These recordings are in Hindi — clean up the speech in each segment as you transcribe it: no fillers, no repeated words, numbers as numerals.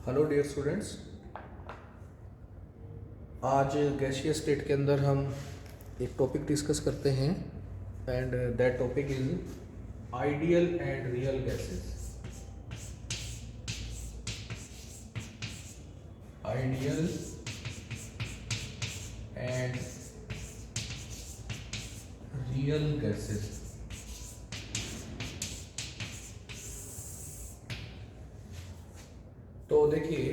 हेलो डियर स्टूडेंट्स, आज गैसियस स्टेट के अंदर हम एक टॉपिक डिस्कस करते हैं and that topic is ideal and real gases. Ideal and real gases. तो देखिए,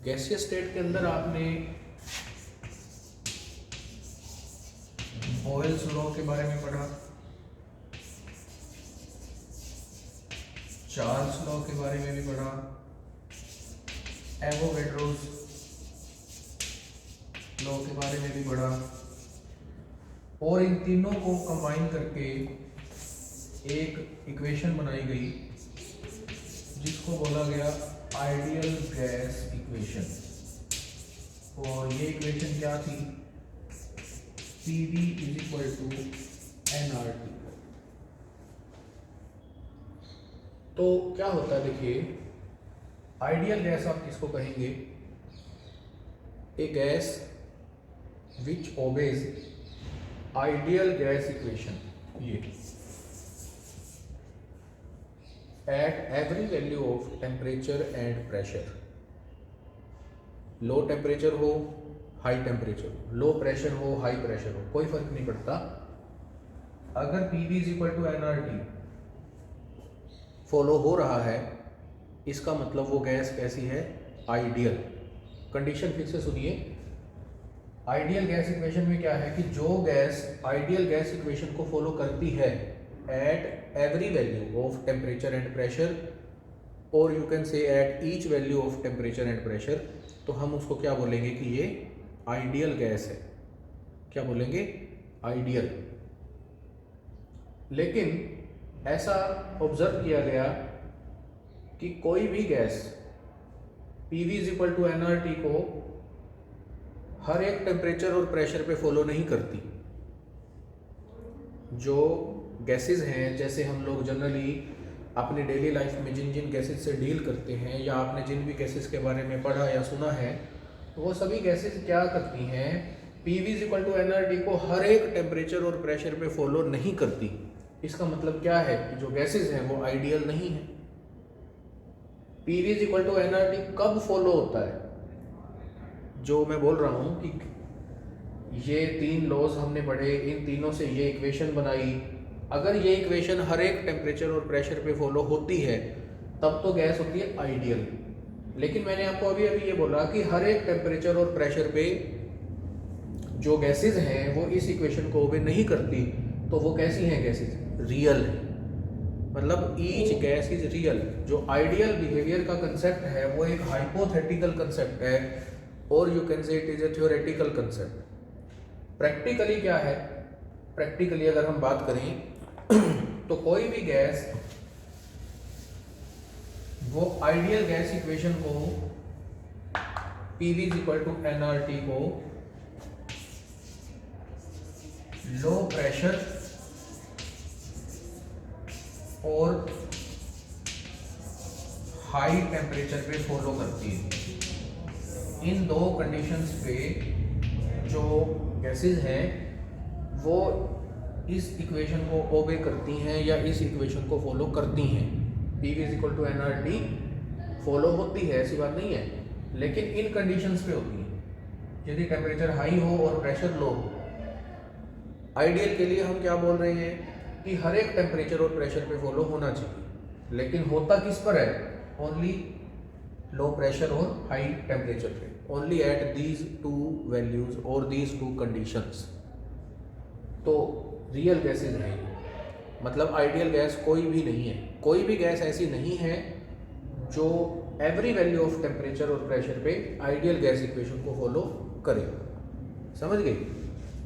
गैसियस स्टेट के अंदर आपने बॉयल्स लॉ के बारे में पढ़ा, चार्ल्स लॉ के बारे में भी पढ़ा, एवोगैड्रोस लॉ के बारे में भी पढ़ा, और इन तीनों को कंबाइन करके एक इक्वेशन बनाई गई जिसको बोला गया आइडियल गैस इक्वेशन। और ये इक्वेशन क्या थी? PV is equal to nRT। तो क्या होता है, देखिए, आइडियल गैस आप किसको कहेंगे? A gas which obeys ideal gas equation, ये at every value of temperature and pressure। Low temperature हो, हाई टेम्परेचर हो, लो प्रेशर हो, हाई प्रेशर हो, कोई फर्क नहीं पड़ता। अगर PV is equal to nRT follow हो रहा है, इसका मतलब वो गैस कैसी है? आइडियल। कंडीशन फिर से सुनिए। आइडियल गैस इक्वेशन में क्या है कि जो गैस आइडियल गैस इक्वेशन को फॉलो करती है at every value of temperature and pressure, or you can say at each value of temperature and pressure, तो हम उसको क्या बोलेंगे कि ये आइडियल गैस है। क्या बोलेंगे? आइडियल। लेकिन ऐसा ऑब्जर्व किया गया कि कोई भी gas PV is equal to nRT को हर एक टेम्परेचर और प्रेशर पे फॉलो नहीं करती। जो गैसेस हैं, जैसे हम लोग जनरली अपनी डेली लाइफ में जिन जिन गैसेस से डील करते हैं, या आपने जिन भी गैसेस के बारे में पढ़ा या सुना है, वो सभी गैसेस क्या करती हैं? PV is equal to nRT को हर एक टेम्परेचर और प्रेशर पे फॉलो नहीं करती। इसका मतलब क्या है कि जो गैसेस हैं वो आइडियल नहीं है। PV is equal to nRT कब फॉलो होता है? जो मैं बोल रहा हूँ कि ये तीन लॉज हमने पढ़े, इन तीनों से ये इक्वेशन बनाई। अगर ये इक्वेशन हर एक टेम्परेचर और प्रेशर पे फॉलो होती है तब तो गैस होती है आइडियल। लेकिन मैंने आपको अभी ये बोला कि हर एक टेम्परेचर और प्रेशर पे जो गैसेस हैं वो इस इक्वेशन को ओबे नहीं करती, तो वो कैसी हैं गैसेस? रियल है। मतलब ईच गैस इज रियल। जो आइडियल बिहेवियर का कंसेप्ट है वो एक हाइपोथेटिकल कंसेप्ट है, और you can say it is a theoretical concept. Practically क्या है? प्रैक्टिकली अगर हम बात करें तो कोई भी गैस वो आइडियल गैस इक्वेशन को PV is equal to nRT को लो प्रेशर और हाई टेम्परेचर पे फॉलो करती है। इन दो कंडीशंस पे जो गैसेस हैं वो इस इक्वेशन को ओबे करती हैं या इस इक्वेशन को फॉलो करती हैं। PV is equal to nRT follow होती है, ऐसी बात नहीं है, लेकिन इन कंडीशंस पे होती है। यदि टेम्परेचर हाई हो और प्रेशर लो हो। आइडियल के लिए हम क्या बोल रहे हैं कि हर एक टेम्परेचर और प्रेशर पे फॉलो होना चाहिए, लेकिन होता किस पर है? ओनली लो प्रेशर और हाई टेम्परेचर पे, only at these two values और दीज टू कंडीशंस। तो रियल गैसेज हैं ये। मतलब आइडियल गैस कोई भी नहीं है। कोई भी गैस ऐसी नहीं है जो एवरी वैल्यू ऑफ टेम्परेचर और प्रेशर पे आइडियल गैस इक्वेशन को फॉलो करे। समझ गए?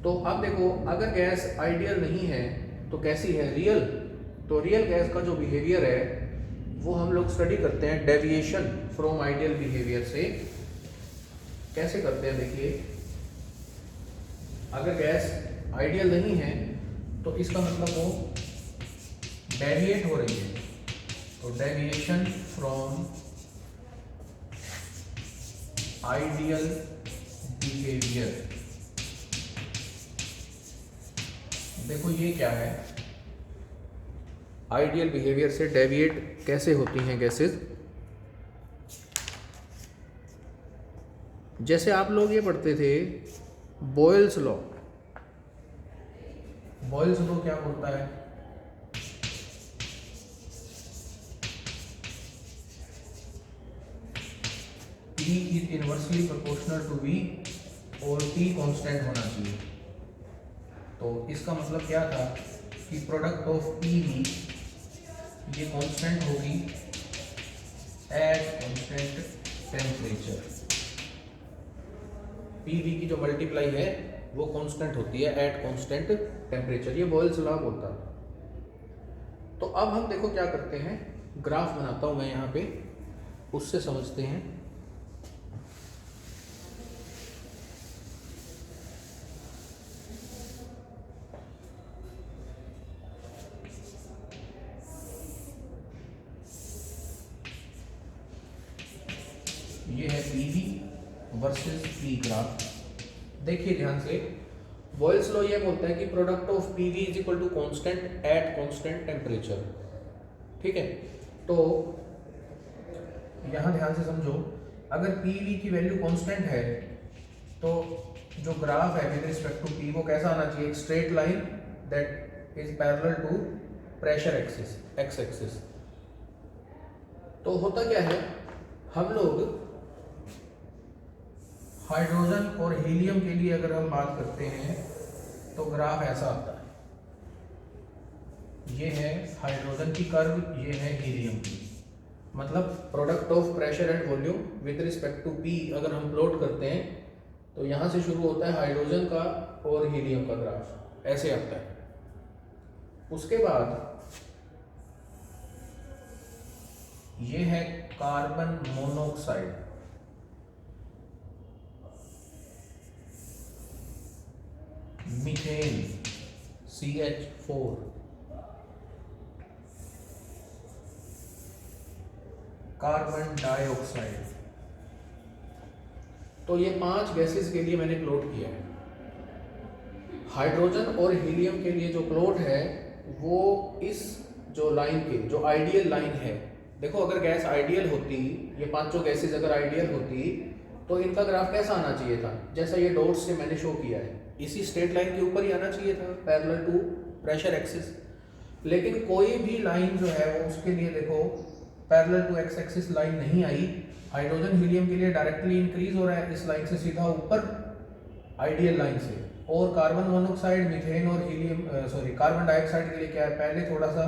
तो अब देखो, अगर गैस आइडियल नहीं है तो कैसी है? रियल। तो रियल गैस का जो बिहेवियर है वो हम लोग स्टडी करते हैं डेविएशन फ्रॉम आइडियल बिहेवियर से। कैसे करते हैं? देखिए, अगर गैस आइडियल नहीं है तो इसका मतलब वो डेविएट हो रही है। तो डेविएशन फ्रॉम आइडियल बिहेवियर। देखो ये क्या है, आइडियल बिहेवियर से डेविएट कैसे होती हैं गैसेस। जैसे आप लोग ये पढ़ते थे बॉयल्स लॉ। बॉयल्स लॉ क्या बोलता है, P is inversely proportional to V और T कांस्टेंट होना चाहिए। तो इसका मतलब क्या था कि प्रोडक्ट ऑफ PV ये कांस्टेंट होगी एट कांस्टेंट टेम्परेचर। PV की जो मल्टीप्लाई है वो कांस्टेंट होती है एट कांस्टेंट टेम्परेचर। ये बॉयल्स लॉ होता है। तो अब हम देखो क्या करते हैं, ग्राफ बनाता हूं मैं यहाँ पे, उससे समझते हैं। ये है PV वर्सेस P ग्राफ। देखिए ध्यान से, बॉयल्स लॉ ये बोलता है कि product of PV is equal to constant at constant temperature. ठीक है, तो यहां ध्यान से समझो, अगर PV की वैल्यू कांस्टेंट है तो जो ग्राफ है विद रिस्पेक्ट टू P वो कैसा आना चाहिए, एक straight line that is parallel to pressure axis, X axis. तो होता क्या है, हम लोग हाइड्रोजन और हीलियम के लिए अगर हम बात करते हैं तो ग्राफ ऐसा आता है। ये है हाइड्रोजन की कर्व, ये है हीलियम की। मतलब product of pressure and volume with respect to P अगर हम प्लॉट करते हैं तो यहाँ से शुरू होता है हाइड्रोजन का और हीलियम का ग्राफ, ऐसे आता है। उसके बाद ये है carbon monoxide, methane CH4, carbon dioxide. तो ये 5 गैसेस के लिए मैंने प्लॉट किया है। हाइड्रोजन और हीलियम के लिए जो प्लॉट है वो इस जो लाइन के, जो आइडियल लाइन है, देखो अगर गैस आइडियल होती, ये पांचों गैसेस अगर आइडियल होती तो इनका ग्राफ कैसा आना चाहिए था, जैसा ये डॉट्स से मैंने शो किया है, इसी स्ट्रेट लाइन के ऊपर ही आना चाहिए था, पैरेलल टू प्रेशर एक्सिस। लेकिन कोई भी लाइन जो है वो उसके लिए देखो parallel to X axis line नहीं आई। हाइड्रोजन हीलियम के लिए डायरेक्टली इंक्रीज हो रहा है इस लाइन से सीधा ऊपर आइडियल लाइन से, और कार्बन मोनोऑक्साइड, मीथेन और हीलियम कार्बन डाइऑक्साइड के लिए क्या है, पहले थोड़ा सा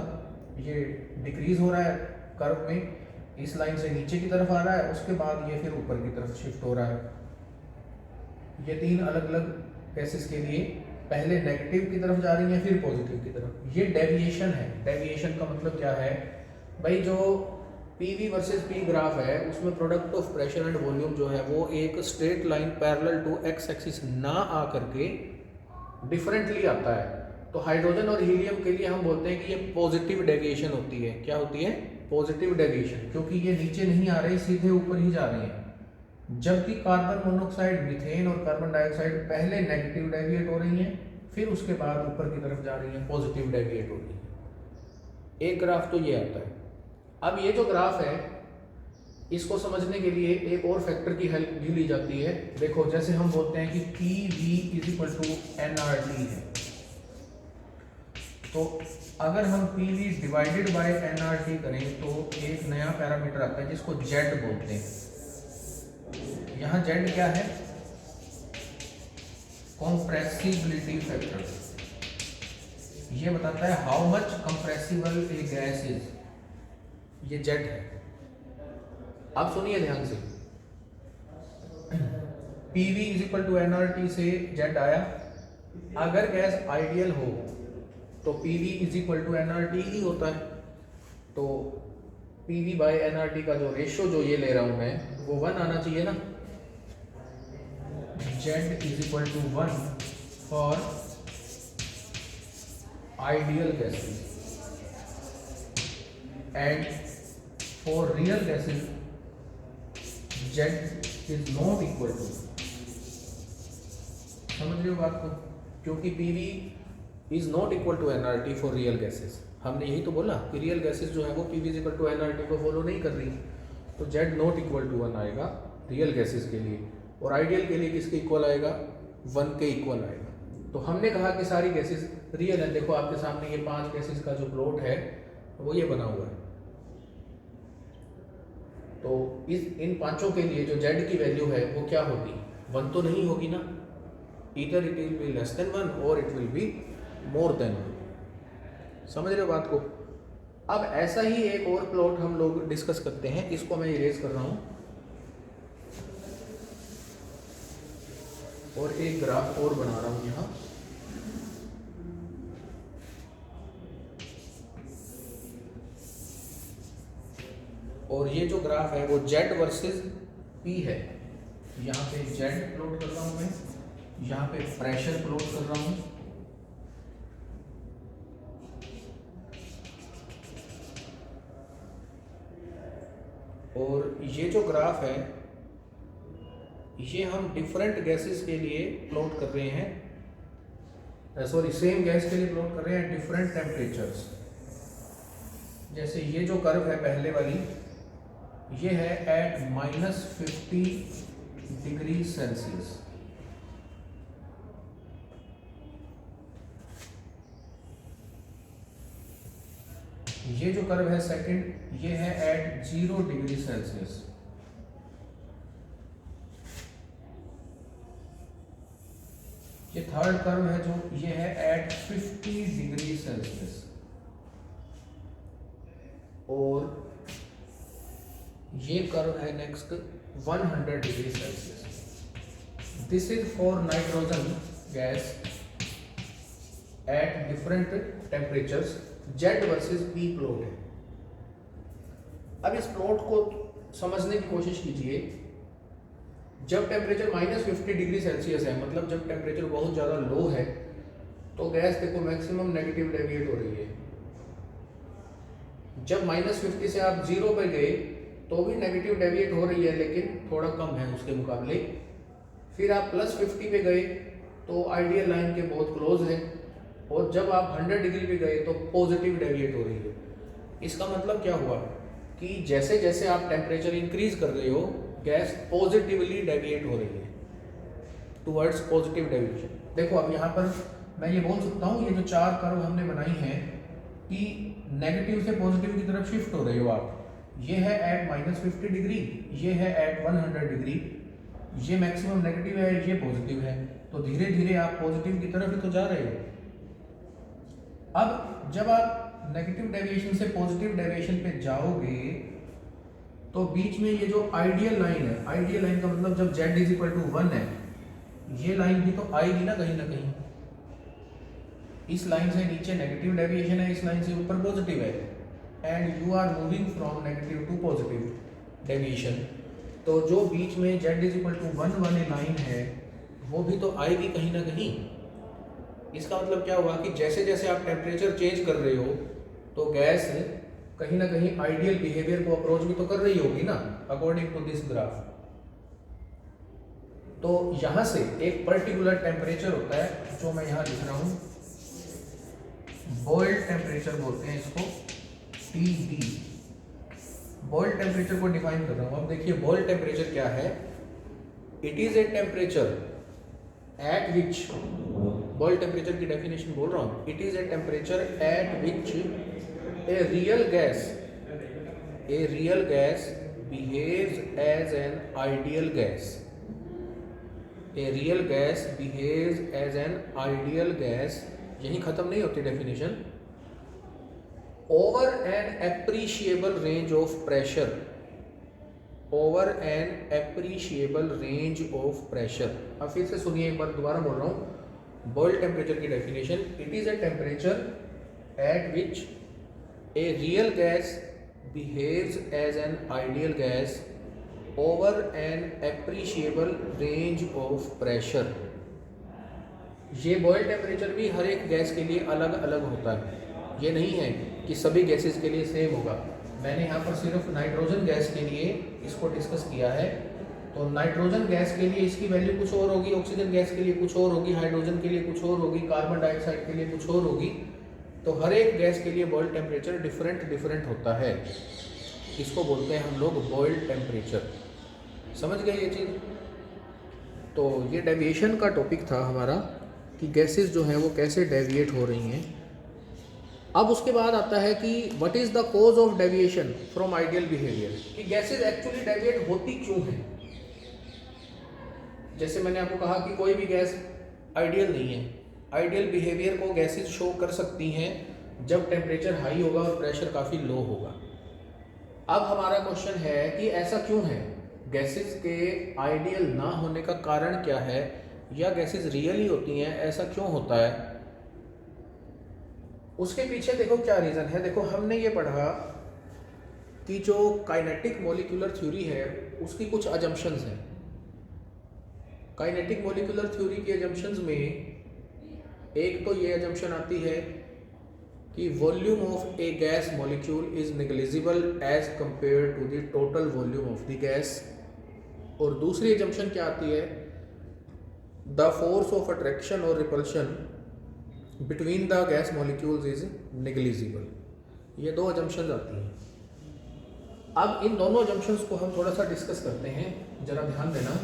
ये डिक्रीज हो रहा है कर्व में, इस लाइन से नीचे की तरफ आ रहा है, उसके बाद ये फिर ऊपर की तरफ शिफ्ट हो रहा है। ये 3 अलग अलग गैसेस के लिए पहले नेगेटिव की तरफ जा रही है फिर पॉजिटिव की तरफ। ये डेविएशन है। डेविएशन का मतलब क्या है भाई, जो PV वर्सेस P ग्राफ है उसमें product of pressure and volume जो है वो एक straight line parallel to X axis ना आ करके डिफरेंटली आता है। तो हाइड्रोजन और हीलियम के लिए हम बोलते हैं कि ये पॉजिटिव डेविएशन होती है। क्या होती है, पॉजिटिव डेविएशन, क्योंकि ये नीचे नहीं आ रहे, सीधे ऊपर ही जा रहे हैं। जबकि कार्बन मोनोऑक्साइड, मीथेन और कार्बन डाइऑक्साइड पहले नेगेटिव डेविएट हो रही हैं, फिर उसके बाद ऊपर की तरफ जा रही हैं, पॉजिटिव डेविएट हो रही है। एक ग्राफ तो ये आता है। अब ये जो ग्राफ है इसको समझने के लिए एक और फैक्टर की हेल्प भी ली जाती है। देखो जैसे हम बोलते हैं कि PV is equal to nRT है, तो अगर हम PV डिवाइडेड बाय nRT करें तो एक नया पैरामीटर आता है जिसको Z बोलते हैं। यहाँ Z क्या है, कंप्रेसिबिलिटी फैक्टर। ये बताता है how much compressible a gas is, ये Z है। अब सुनिए ध्यान से, PV is equal to nRT से Z आया। अगर गैस आइडियल हो तो PV is equal to nRT ही होता है। तो PV बाय nRT का जो रेशियो जो ये ले रहा हूं मैं वो 1 आना चाहिए ना। Z is equal to 1 for ideal gases and for real gases Z is not equal to, समझ रहे हो बात को, क्योंकि PV is not equal to nRT for real gases. हमने यही तो बोला कि रियल गैसेस जो है वो PV is equal to nRT को फॉलो नहीं कर रही, तो जेड नॉट इक्वल टू 1 आएगा रियल गैसेस के लिए, और आइडियल के लिए किसके इक्वल आएगा, 1 के इक्वल आएगा। तो हमने कहा कि सारी गैसेस रियल है। देखो आपके सामने ये 5 गैसेस का जो प्लॉट है वो ये बना हुआ है। तो इन पांचों के लिए जो जेड की वैल्यू है वो क्या होगी, 1 तो नहीं होगी ना, either it will be less than 1 और it will be more than 1। समझ रहे हो बात को। अब ऐसा ही एक और प्लॉट हम लोग डिस्कस करते हैं, इसको मैं इरेज कर रहा हूं और एक ग्राफ और बना रहा हूं यहां। और ये जो ग्राफ है वो जेड वर्सेस पी है। यहाँ पे जेड प्लॉट कर रहा हूँ मैं, यहाँ पे प्रेशर प्लॉट कर रहा हूँ, और ये जो ग्राफ है ये हम डिफरेंट गैसेस के लिए प्लॉट कर रहे हैं, सॉरी सेम गैस के लिए प्लॉट कर रहे हैं डिफरेंट टेम्परेचर्स। जैसे ये जो कर्व है पहले वाली, ये है एट -50 डिग्री सेल्सियस। ये जो कर्व है सेकंड, ये है एट 0 डिग्री सेल्सियस। ये थर्ड कर्व है जो ये है एट 50 डिग्री सेल्सियस, और ये कर्व है next 100 degree Celsius. This is for nitrogen gas at different temperatures. Z versus P plot है। अब इस प्लॉट को समझने की कोशिश कीजिए। जब टेम्परेचर -50 डिग्री सेल्सियस है, मतलब जब टेम्परेचर बहुत ज़्यादा लो है, तो गैस देखो मैक्सिमम नेगेटिव डेविएट हो रही है। जब -50 से आप 0 पे गए तो भी नेगेटिव डेविएट हो रही है, लेकिन थोड़ा कम है उसके मुकाबले। फिर आप +50 पे गए तो आइडियल लाइन के बहुत क्लोज है, और जब आप 100 डिग्री पे गए तो पॉजिटिव डेविएट हो रही है। इसका मतलब क्या हुआ कि जैसे जैसे आप टेम्परेचर इंक्रीज कर रहे हो, गैस पॉजिटिवली डेविएट हो रही है टुवर्ड्स पॉजिटिव डेविएशन। देखो अब यहाँ पर मैं ये बोल सकता हूँ, ये जो 4 कर्व हमने बनाई हैं कि नेगेटिव से पॉजिटिव की तरफ शिफ्ट हो रहे हो आप। ये है एट -50 डिग्री, ये है एट 100 डिग्री, ये मैक्सिमम नेगेटिव है, ये पॉजिटिव है, तो धीरे धीरे आप पॉजिटिव की तरफ ही तो जा रहे हो। अब जब आप नेगेटिव डेविएशन से पॉजिटिव डेविएशन पे जाओगे तो बीच में ये जो आइडियल लाइन है, आइडियल लाइन का मतलब जब z इज इक्वल टू 1 है, ये लाइन भी तो आएगी ना कहीं। इस लाइन से नीचे नेगेटिव डेविएशन है, इस लाइन से ऊपर पॉजिटिव है, and you are moving from negative to positive deviation. तो जो बीच में z इज इक्वल टू 1 वाली लाइन है वो भी तो आएगी कहीं ना कहीं। इसका मतलब क्या हुआ कि जैसे जैसे आप टेम्परेचर चेंज कर रहे हो तो गैस कहीं ना कहीं आइडियल बिहेवियर को अप्रोच भी तो कर रही होगी ना, अकॉर्डिंग टू दिस ग्राफ। तो यहां से एक पर्टिकुलर टेम्परेचर होता है जो मैं यहां लिख रहा हूं, बॉइल्ड टेम्परेचर बोलते हैं इसको, TB। बॉइल्ड टेम्परेचर को डिफाइन कर रहा हूं। अब देखिए बॉइल्ड टेम्परेचर क्या है। It is a temperature at which, boiled temperature की डेफिनेशन बोल रहा हूं, it is a temperature at which a real gas behaves as an ideal gas. A real gas behaves as an ideal gas, यही खत्म नहीं होती definition, over an appreciable range of pressure, over an appreciable range of pressure। अब फिर से सुनिए, एक बार दोबारा बोल रहा हूँ। बॉइल्ड टेम्परेचर की definition, it is a temperature at which a real gas behaves as an ideal gas over an appreciable range of pressure। ये बॉइल्ड टेम्परेचर भी हर एक गैस के लिए अलग अलग होता है, ये नहीं है कि सभी गैसेस के लिए सेम होगा। मैंने यहाँ पर सिर्फ नाइट्रोजन गैस के लिए इसको डिस्कस किया है। तो नाइट्रोजन गैस के लिए इसकी वैल्यू कुछ और होगी, ऑक्सीजन गैस के लिए कुछ और होगी, हाइड्रोजन के लिए कुछ और होगी, कार्बन डाइऑक्साइड के लिए कुछ और होगी। तो हर एक गैस के लिए बॉइल्ड टेम्परेचर डिफरेंट होता है। इसको बोलते हैं हम लोग बॉइल्ड टेम्परेचर। समझ गए ये चीज़? तो ये डेविएशन का टॉपिक था हमारा कि गैसेस जो हैं वो कैसे डेविएट हो रही हैं। अब उसके बाद आता है कि what is the cause of deviation from ideal behaviour, कि गैसेस एक्चुअली डेविएट होती क्यों हैं। जैसे मैंने आपको कहा कि कोई भी गैस आइडियल नहीं है। आइडियल बिहेवियर को गैसेस शो कर सकती हैं जब टेम्परेचर हाई होगा और प्रेशर काफ़ी लो होगा। अब हमारा क्वेश्चन है कि ऐसा क्यों है, गैसेस के आइडियल ना होने का कारण क्या है, या गैसेस रियली होती हैं, ऐसा क्यों होता है। उसके पीछे देखो क्या रीज़न है। देखो हमने ये पढ़ा कि जो काइनेटिक मॉलिक्यूलर थ्योरी है उसकी कुछ अजम्पशंस हैं। काइनेटिक मॉलिक्यूलर थ्योरी के अजम्पशंस में एक तो ये अजम्पशन आती है कि volume of a gas molecule is negligible as compare to the total volume of the gas. और दूसरी अजम्पशन क्या आती है, द फोर्स ऑफ अट्रैक्शन और repulsion between the gas molecules is negligible. ये दो अजम्पशंस आती हैं। अब इन दोनों अजम्पशंस को हम थोड़ा सा डिस्कस करते हैं, जरा ध्यान देना।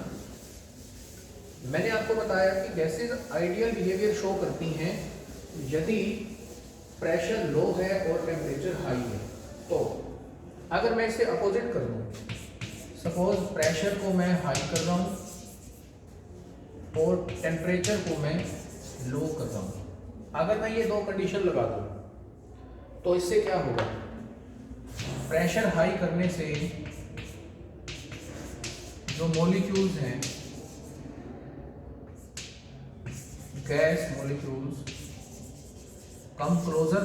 मैंने आपको बताया कि गैसेस आइडियल बिहेवियर शो करती हैं यदि प्रेशर लो है और टेम्परेचर हाई है। तो अगर मैं इसे अपोजिट कर दूं, सपोज प्रेशर को मैं हाई कर रहा हूं और टेम्परेचर को मैं लो कर रहा हूं, अगर मैं ये दो कंडीशन लगा दूं तो इससे क्या होगा, प्रेशर हाई करने से जो मॉलिक्यूल्स हैं, गैस मॉलिक्यूल्स कम क्लोजर,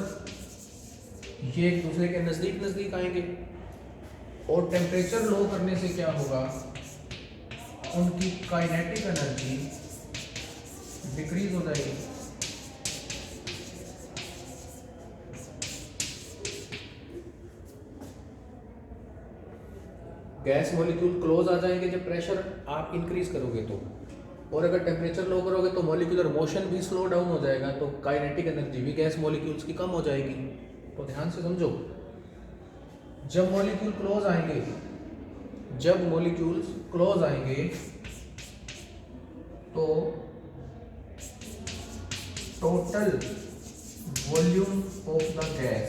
ये एक दूसरे के नज़दीक नज़दीक आएंगे। और टेम्परेचर लो करने से क्या होगा, उनकी काइनेटिक एनर्जी डिक्रीज हो जाएगी। गैस मॉलिक्यूल क्लोज आ जाएंगे जब प्रेशर आप इंक्रीज करोगे तो, और अगर टेम्परेचर लो करोगे तो मॉलिक्यूलर मोशन भी स्लो डाउन हो जाएगा, तो काइनेटिक एनर्जी भी गैस मॉलिक्यूल्स की कम हो जाएगी। तो ध्यान से समझो, जब मॉलिक्यूल क्लोज आएंगे, जब मॉलिक्यूल्स क्लोज आएंगे तो total volume of the gas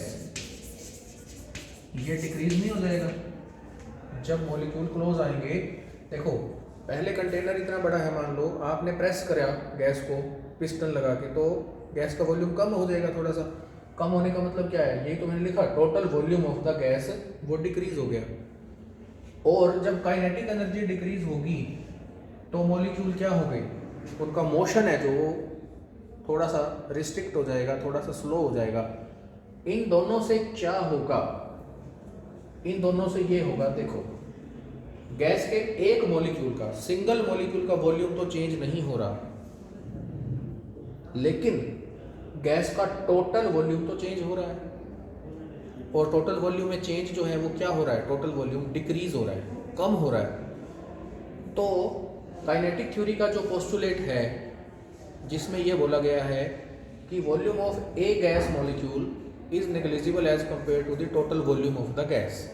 ये डिक्रीज नहीं हो जाएगा। जब मॉलिक्यूल क्लोज आएंगे, देखो पहले कंटेनर इतना बड़ा है, मान लो आपने प्रेस करा गैस को पिस्टन लगा के, तो गैस का वॉल्यूम कम हो जाएगा। थोड़ा सा कम होने का मतलब क्या है, यही तो मैंने लिखा, total volume of the gas वो डिक्रीज हो गया। और जब काइनेटिक एनर्जी डिक्रीज होगी तो मॉलिक्यूल क्या हो गए, उनका मोशन है जो थोड़ा सा रिस्ट्रिक्ट हो जाएगा, थोड़ा सा स्लो हो जाएगा। इन दोनों से क्या होगा, इन दोनों से ये होगा, देखो गैस के एक मॉलिक्यूल का, सिंगल मॉलिक्यूल का वॉल्यूम तो चेंज नहीं हो रहा, लेकिन गैस का टोटल वॉल्यूम तो चेंज हो रहा है। और टोटल वॉल्यूम में चेंज जो है वो क्या हो रहा है, टोटल वॉल्यूम डिक्रीज हो रहा है, कम हो रहा है। तो काइनेटिक थ्योरी का जो पोस्टुलेट है जिसमें ये बोला गया है कि volume of a gas molecule is negligible as compare to the total volume of the gas,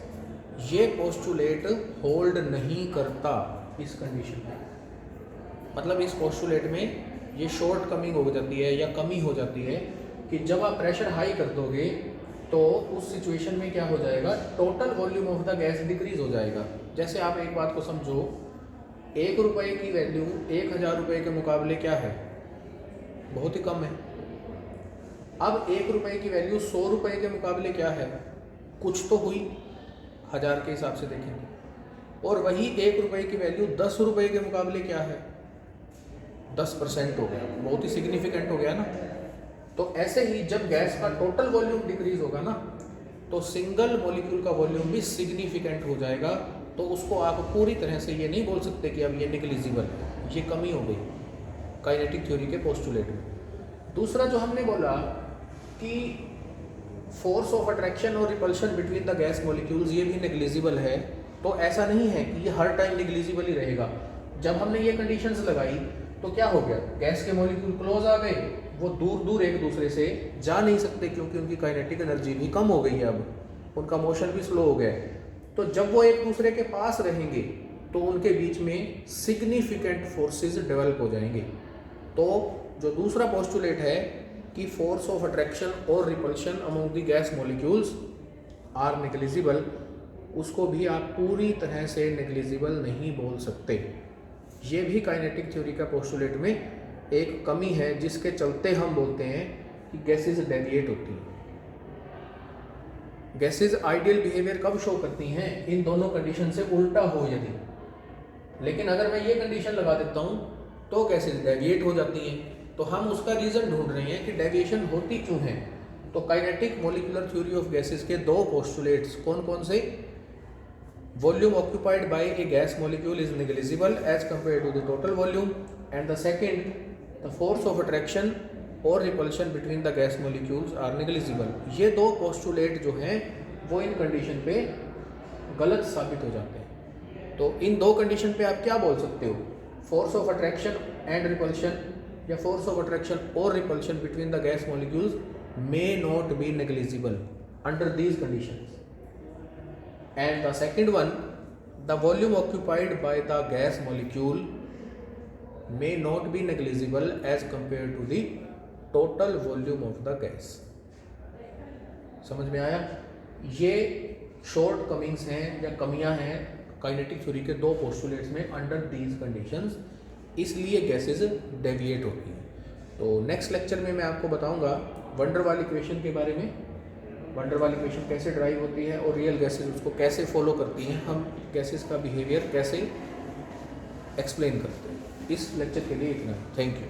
ये पोस्टुलेट होल्ड नहीं करता इस कंडीशन में। मतलब इस पोस्टुलेट में ये शॉर्ट कमिंग हो जाती है या कमी हो जाती है कि जब आप प्रेशर हाई कर दोगे तो उस सिचुएशन में क्या हो जाएगा, total volume of the gas decrease हो जाएगा। जैसे आप एक बात को समझो, 1 रुपये की वैल्यू 1000 रुपये के मुकाबले क्या है, बहुत ही कम है। अब 1 रुपये की वैल्यू 100 रुपये के मुकाबले क्या है, कुछ तो हुई 1000 के हिसाब से देखेंगे। और वही 1 रुपये की वैल्यू 10 रुपये के मुकाबले क्या है, 10% हो गया, बहुत ही सिग्निफिकेंट हो गया ना। तो ऐसे ही जब गैस का टोटल वॉल्यूम डिक्रीज होगा ना, तो सिंगल मॉलिक्यूल का वॉल्यूम भी सिग्निफिकेंट हो जाएगा। तो उसको आप पूरी तरह से ये नहीं बोल सकते कि अब ये नेग्लिजिबल है, ये कमी हो गई काइनेटिक थ्योरी के पोस्टुलेट में। दूसरा जो हमने बोला कि फोर्स ऑफ अट्रैक्शन और repulsion between the gas molecules, ये भी नेग्लिजिबल है। तो ऐसा नहीं है कि ये हर टाइम निग्लिजिबल ही रहेगा। जब हमने ये कंडीशंस लगाई तो क्या हो गया, गैस के मॉलिक्यूल क्लोज आ गए, वो दूर दूर एक दूसरे से जा नहीं सकते क्योंकि उनकी काइनेटिक एनर्जी भी कम हो गई है, अब उनका मोशन भी स्लो हो गया है। तो जब वो एक दूसरे के पास रहेंगे तो उनके बीच में सिग्निफिकेंट फोर्सेस डेवलप हो जाएंगे। तो जो दूसरा पोस्टुलेट है कि फोर्स ऑफ अट्रैक्शन और repulsion among the gas molecules are negligible, उसको भी आप पूरी तरह से नेग्लिजिबल नहीं बोल सकते। ये भी काइनेटिक थ्योरी का पोस्टुलेट में एक कमी है जिसके चलते हम बोलते हैं कि गैसेस डेविएट होती हैं। गैसेस आइडियल बिहेवियर कब शो करती हैं, इन दोनों कंडीशन से उल्टा हो यदि। लेकिन अगर मैं ये कंडीशन लगा देता हूँ तो गैसेस डेविएट हो जाती हैं। तो हम उसका रीज़न ढूंढ रहे हैं कि डेविएशन होती क्यों है। तो kinetic molecular theory of gases के दो पोस्टुलेट्स कौन कौन से, volume occupied by a gas molecule is negligible as compare to the total volume, and the second, the force of attraction और repulsion between the gas molecules are negligible. ये दो पोस्टुलेट जो हैं वो इन कंडीशन पे गलत साबित हो जाते हैं। तो इन दो कंडीशन पे आप क्या बोल सकते हो, force of attraction and repulsion या फोर्स ऑफ अट्रैक्शन और repulsion between the gas molecules may not be negligible under these conditions. And the second one, the volume occupied by the gas molecule may not be negligible as compared to the total volume of the gas। समझ में आया? ये शॉर्ट कमिंग्स हैं या कमियां हैं काइनेटिक थ्योरी के दो पोस्टुलेट्स में अंडर दीज कंडीशंस, इसलिए गैसेस डेविएट होती हैं। तो नेक्स्ट लेक्चर में मैं आपको बताऊंगा वंडर वाल इक्वेशन के बारे में, वंडर वाल इक्वेशन कैसे ड्राइव होती है और रियल गैसेस उसको कैसे फॉलो करती हैं, हम गैसेस का बिहेवियर कैसे एक्सप्लेन करते हैं। इस लेक्चर के लिए इतना, थैंक यू।